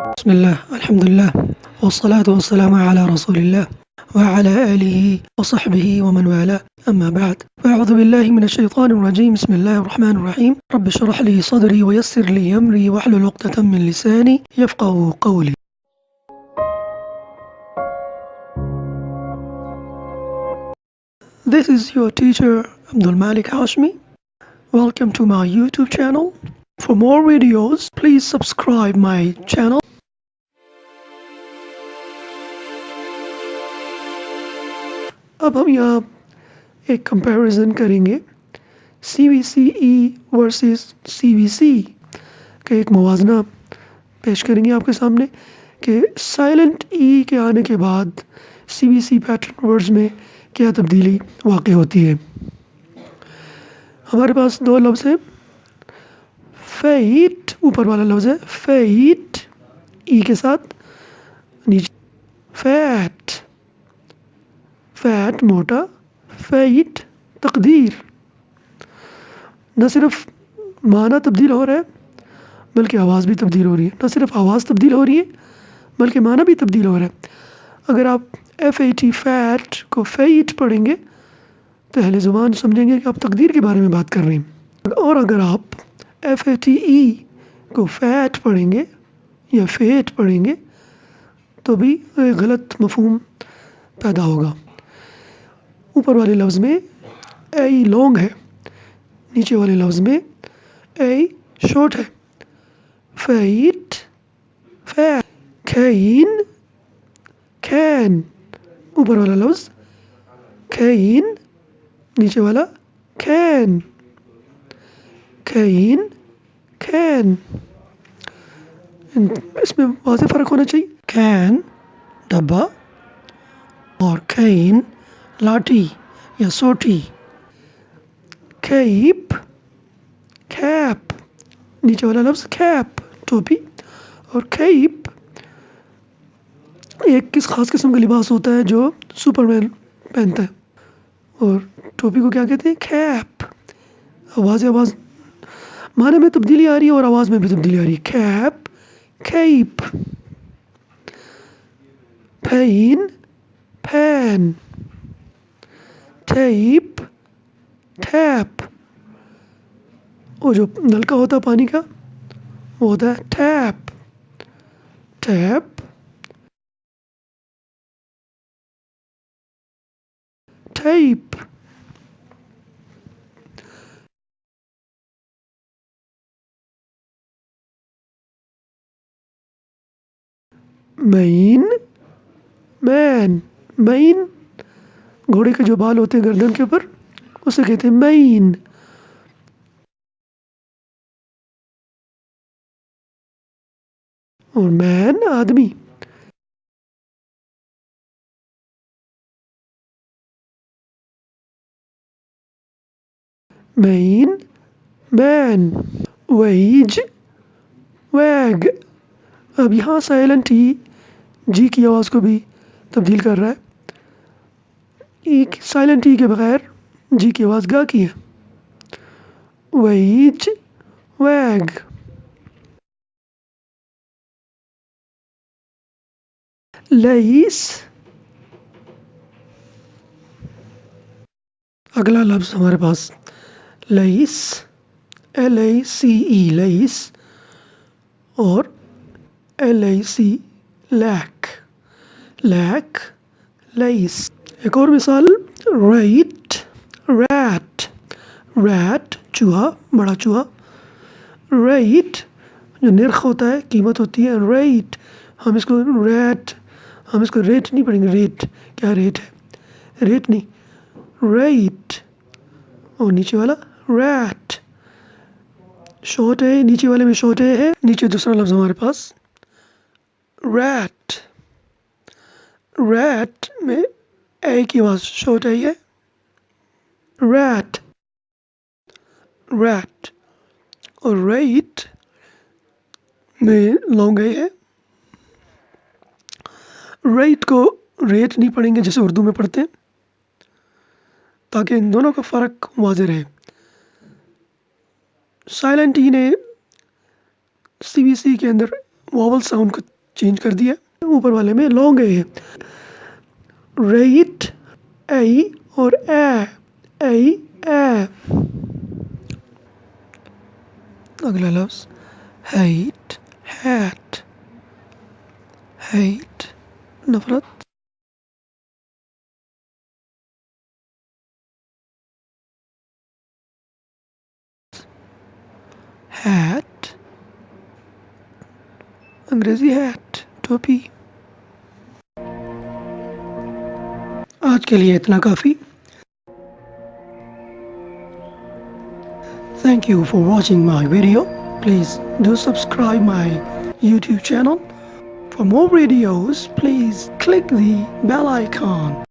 بسم الله الحمد لله والصلاة والسلام على رسول الله وعلى آله وصحبه ومن والاه أما بعد فأعوذ بالله من الشيطان الرجيم بسم الله الرحمن الرحيم رب اشرح لي صدري ويسر لي أمري واحلل عقدة من لساني يفقه قولي. This is your teacher Abdul Malik Hashmi. Welcome to my YouTube channel. For more videos, please subscribe my channel. अब हम यहाँ एक कंपैरिजन करेंगे CVCe वर्सेस CVC का एक मुवाजना पेश करेंगे आपके सामने कि साइलेंट E के आने के बाद CVC पैटर्न वर्ड्स में क्या तब्दीली वाक़ई होती है। हमारे पास दो लफ्ज़ हैं, फेट ऊपर वाला लफ्ज़ है, फेट E के साथ, नीचे फैट, फैट मोटा, फेट तकदीर। न सिर्फ माना तब्दील हो रहा है बल्कि आवाज़ भी तब्दील हो रही है। न सिर्फ आवाज़ तब्दील हो रही है बल्कि माना भी तब्दील हो रहा है। अगर आप FAT फैट को फेट पढ़ेंगे तो अहले ज़ुबान समझेंगे कि आप तकदीर के बारे में बात कर रहे हैं, और अगर आप FATE को फैट पढ़ेंगे या फेट पढ़ेंगे तो भी गलत मफहूम पैदा होगा। ऊपर वाले लफ्ज़ में ए लॉन्ग है, नीचे वाले लफ्ज़ में ए शॉर्ट है। फेट, फैट, कैन, कैन, ऊपर वाला लफ्ज़ कैन, नीचे वाला कैन, कैन, कैन। इसमें वाज़ेह फ़र्क होना चाहिए। कैन डब्बा और कैन लाठी या सोटी। कैप, कैप, नीचे वाला लफ्ज़ कैप टोपी, और कैप एक ख़ास किस्म का लिबास होता है जो सुपरमैन पहनता है, और टोपी को क्या कहते हैं, कैप। आवाज़ माने में तब्दीली आ रही है और आवाज़ में भी तब्दीली आ रही है। Cap, cap, pen, pan, tape, tap. वो जो नलका होता है पानी का वो होता है tap, tap, tape. Man, man, man घोड़े के जो बाल होते हैं गर्दन के ऊपर उसे कहते हैं मैन। और मैन आदमी। Man, man. वेज, वैग। अब यहाँ साइलेंट ही जी की आवाज़ को भी तब्दील कर रहा है। साइलेंट ई के बगैर जी की आवाज़ गा की है। वेज, वैग। लेस, अगला लफ्ज़ हमारे पास लेस, LACE लेस, और LAC लैक, लैक, लेस। एक और मिसाल, रेट, रैट, रैट चूहा, बड़ा चूहा। रेट जो निर्ख होता है, कीमत होती है, रेट। हम इसको रेट, हम इसको रेट नहीं पढ़ेंगे। रेट क्या रेट है, रेट नहीं, रेट। और नीचे वाला रैट, शॉर्ट है, नीचे वाले में शॉर्ट है। नीचे दूसरा लफ्ज़ हमारे पास रैट, रैट में ए की आवाज़ शॉर्ट आई है, रैट, रैट। और रेट में लॉन्ग आई है। रेट को रेट नहीं पढ़ेंगे जैसे उर्दू में पढ़ते हैं, ताकि इन दोनों का फ़र्क वाज़ेह रहे। साइलेंट ई ने CVC के अंदर वावल साउंड को چینج کر دیا. اوپر والے میں لانگ اے ہے. ریٹ اے اور اے. اگلا لفظ ہیٹ. ہیٹ نفرت. ہیٹ انگریزی ہیٹ ٹوپی. آج کے لیے اتنا کافی. Thank you for watching my video. Please do subscribe my YouTube channel. For more videos, please click the bell icon.